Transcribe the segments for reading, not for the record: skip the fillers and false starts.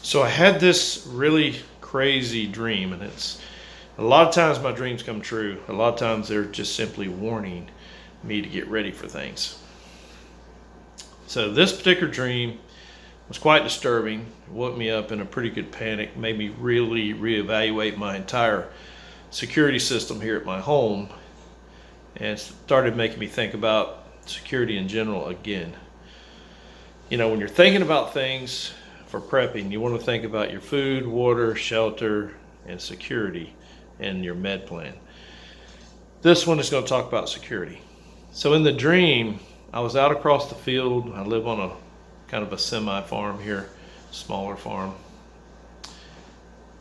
So I had this really crazy dream, and it's a lot of times my dreams come true. A lot of times they're just simply warning me to get ready for things. So this particular dream was quite disturbing. It woke me up in a pretty good panic, made me really reevaluate my entire security system here at my home, and started making me think about security in general again. You know, when you're thinking about things for prepping, you want to think about your food, water, shelter, and security and your med plan. This one is going to talk about security. So in the dream, I was out across the field. I live on a kind of a semi-farm here, smaller farm.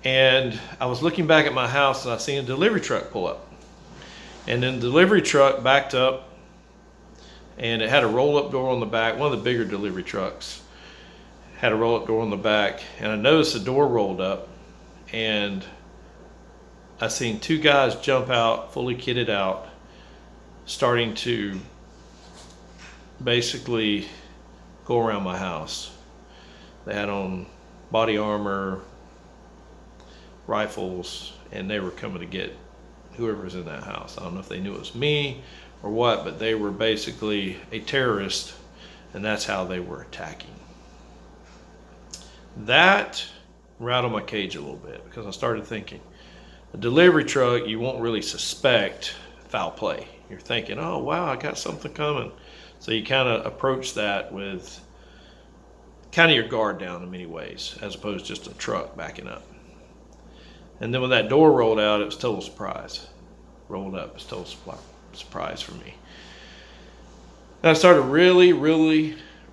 And I was looking back at my house and I seen a delivery truck pull up. And then the delivery truck backed up and it had a roll-up door on the back, one of the bigger delivery trucks. Had a roll-up door on the back, and I noticed the door rolled up, and I seen two guys jump out, fully kitted out, starting to basically go around my house. They had on body armor, rifles, and they were coming to get whoever was in that house. I don't know if they knew it was me or what, but they were basically a terrorist, and that's how they were attacking. That rattled my cage a little bit because I started thinking, a delivery truck, you won't really suspect foul play. You're thinking, oh wow, I got something coming. So you kind of approach that with kind of your guard down in many ways, as opposed to just a truck backing up. And then when that door rolled out, it was total surprise. Rolled up, it was total surprise for me. And I started really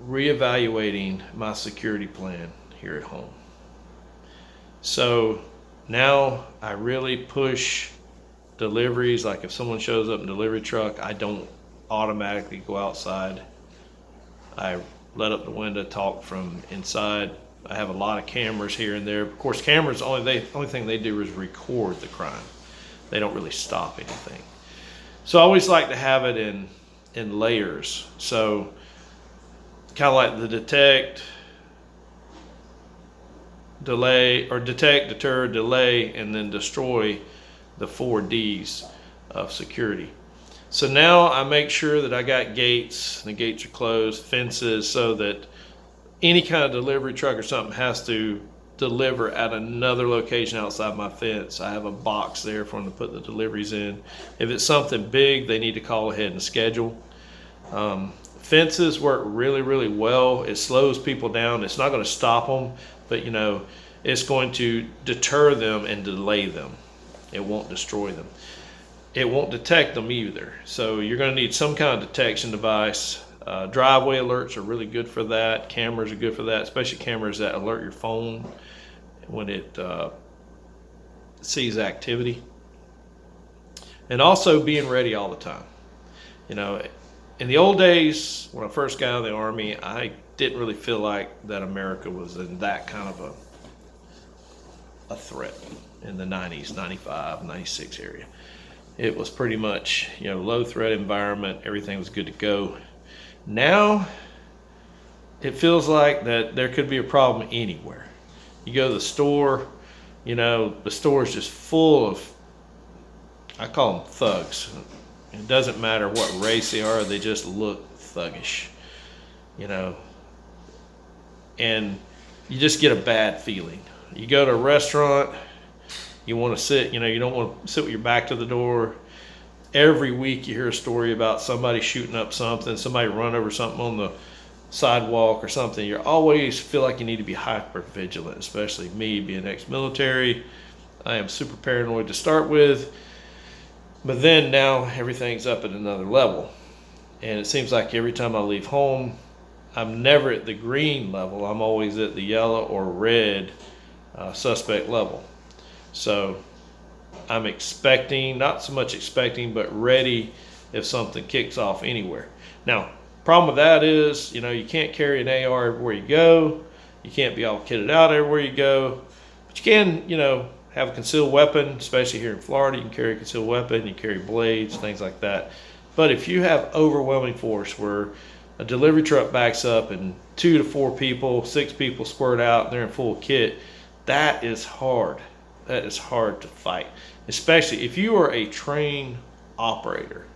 reevaluating my security plan here at home. So now I really push deliveries. Like if someone shows up in a delivery truck, I don't automatically go outside. I let up the window, talk from inside. I have a lot of cameras here and there. Of course, cameras, only thing they do is record the crime. They don't really stop anything. So I always like to have it in layers. So kind of like the detect, delay, or detect, deter, delay, and then destroy, the 4 Ds of security. So now I make sure that I got gates, the gates are closed, fences, so that any kind of delivery truck or something has to deliver at another location outside my fence. I have a box there for them to put the deliveries in. If it's something big, they need to call ahead and schedule. Fences work really well. It slows people down. It's not going to stop them, but you know, it's going to deter them and delay them. It won't destroy them. It won't detect them either. So you're going to need some kind of detection device. Driveway alerts are really good for that. Cameras are good for that, especially cameras that alert your phone when it sees activity. And also being ready all the time. You know, in the old days, when I first got out of the Army, I didn't really feel like that America was in that kind of a threat in the 90s, 95, 96 area. It was pretty much, you know, low threat environment. Everything was good to go. Now, it feels like that there could be a problem anywhere. You go to the store, you know, the store is just full of, I call them thugs. It doesn't matter what race they are, they just look thuggish, you know, and you just get a bad feeling. You go to a restaurant, you want to sit, you know, you don't want to sit with your back to the door. Every week you hear a story about somebody shooting up something, somebody run over something on the sidewalk or something. You always feel like you need to be hyper vigilant, especially me being ex-military. I am super paranoid to start with, but then now everything's up at another level. And it seems like every time I leave home, I'm never at the green level. I'm always at the yellow or red suspect level. So I'm expecting, not so much expecting, but ready if something kicks off anywhere. Now, problem with that is, you know, you can't carry an AR everywhere you go. You can't be all kitted out everywhere you go. But you can, you know, have a concealed weapon, especially here in Florida. You can carry a concealed weapon, you carry blades, things like that. But if you have overwhelming force where a delivery truck backs up and 2 to 4 people, 6 people squirt out and they're in full kit, that is hard. That is hard to fight, especially if you are a trained operator.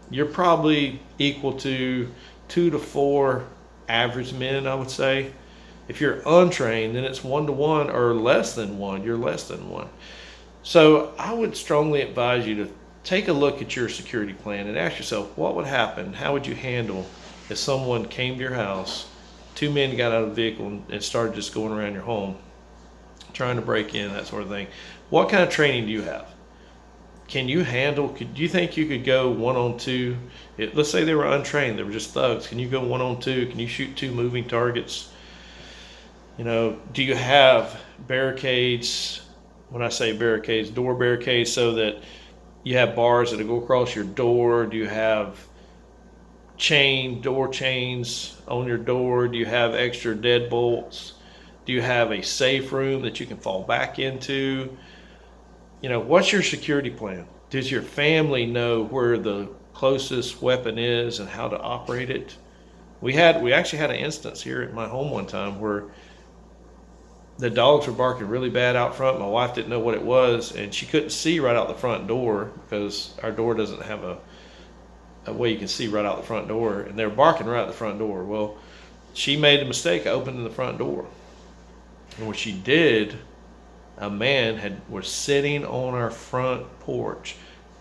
You're probably equal to 2 to 4 average men, I would say. If you're untrained, then it's 1 to 1 or less than 1. You're less than 1. So I would strongly advise you to take a look at your security plan and ask yourself, what would happen? How would you handle if someone came to your house, 2 men got out of the vehicle and started just going around your home, trying to break in, that sort of thing? What kind of training do you have? Can you handle, do you think you could go 1-on-2? Let's say they were untrained, they were just thugs. Can you go 1-on-2? Can you shoot 2 moving targets? Do you have barricades? When I say barricades, door barricades, so that you have bars that go across your door? Do you have door chains on your door? Do you have extra deadbolts? Do you have a safe room that you can fall back into? What's your security plan? Does your family know where the closest weapon is and how to operate it? We actually had an instance here at my home one time where the dogs were barking really bad out front. My wife didn't know what it was, and she couldn't see right out the front door because our door doesn't have a way you can see right out the front door, and they were barking right out the front door. Well, she made a mistake opening the front door, and what she did, a man was sitting on our front porch,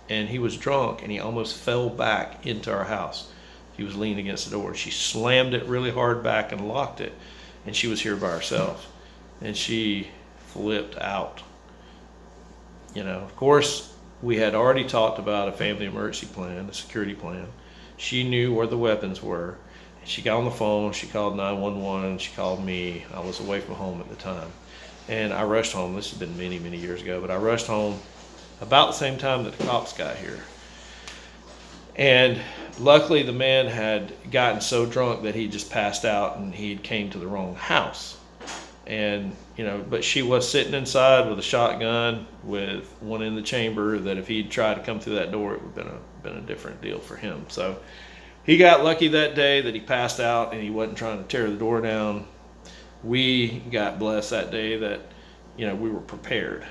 and he was drunk, and he almost fell back into our house. He was leaning against the door. She slammed it really hard back and locked it, and she was here by herself, and she flipped out. Of course, we had already talked about a family emergency plan, a security plan. She knew where the weapons were. She got on the phone, she called 911, she called me. I was away from home at the time. And I rushed home. This has been many, many years ago, but I rushed home about the same time that the cops got here. And luckily the man had gotten so drunk that he just passed out and he came to the wrong house. And, but she was sitting inside with a shotgun with one in the chamber that if he'd tried to come through that door, it would have been a different deal for him. So he got lucky that day that he passed out and he wasn't trying to tear the door down. We got blessed that day that, we were prepared.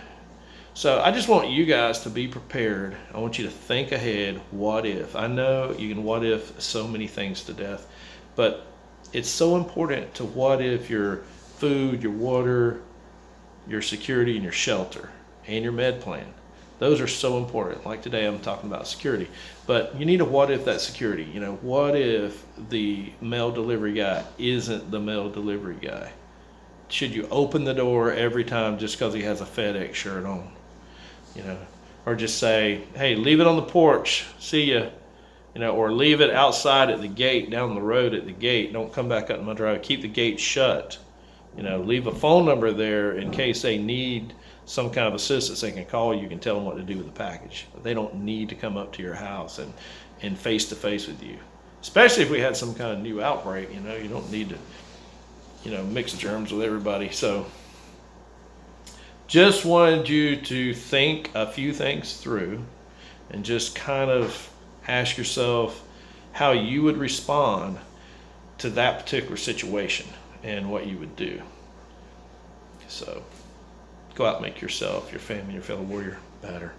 So I just want you guys to be prepared. I want you to think ahead. What if? I know you can what if so many things to death, but it's so important to what if your food, your water, your security, and your shelter, and your med plan. Those are so important. Like today, I'm talking about security, but you need to what if that security. What if the mail delivery guy isn't the mail delivery guy? Should you open the door every time just because he has a FedEx shirt on? Or just say, hey, leave it on the porch, see ya, or leave it outside at the gate, down the road at the gate. Don't come back up in my driveway. Keep the gate shut. Leave a phone number there in case they need some kind of assistance. They can call you, can tell them what to do with the package. They don't need to come up to your house and face to face with you. Especially if we had some kind of new outbreak, you don't need to, mix germs with everybody. So just wanted you to think a few things through and just kind of ask yourself how you would respond to that particular situation and what you would do. So go out and make yourself, your family, your fellow warrior better.